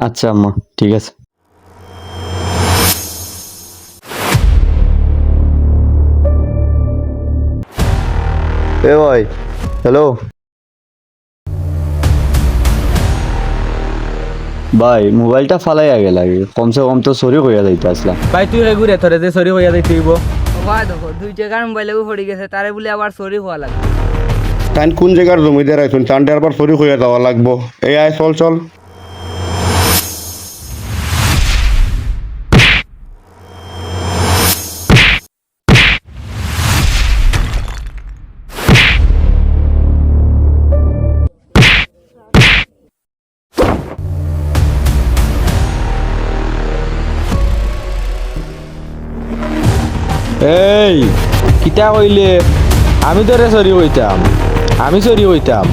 আচ্ছা আম্মা, ঠিক আছে। এ ভাই, হ্যালো ভাই, মোবাইলটা ফালাইয়া গেল কমসে কম তো সরি কইয়া যাইতে আসলাম। ভাই তুই রেগুরে তোরে যে সরি হইয়া দিতে হইব। ভাই দেখো 2 টাকার মোবাইলেও পড়ে গেছে, তারে বলে আবার সরি হওয়া লাগবে। তাই কোন জায়গার জমিদার আইসুন চান্ডে আবার সরি হইয়া যাওয়া লাগবো। এই আয় চল চল। এই কিতা কইলে? আমি তোরে সরি হইতাম, আমি সরি হইতাম।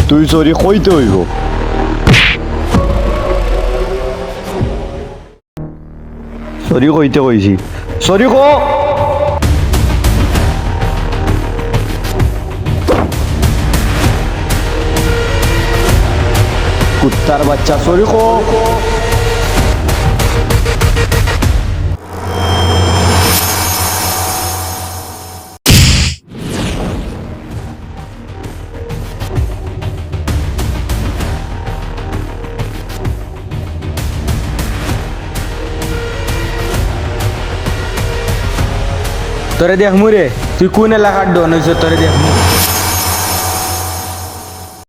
তুই সরি কইতে হইব। সরি কইতে কইছি, সরি কো। কুত্তার বাচ্চা, সরি কো। তোরে দেখ মুরে, তুই কোন এলাকার ডন হইছ তোরে দেখ।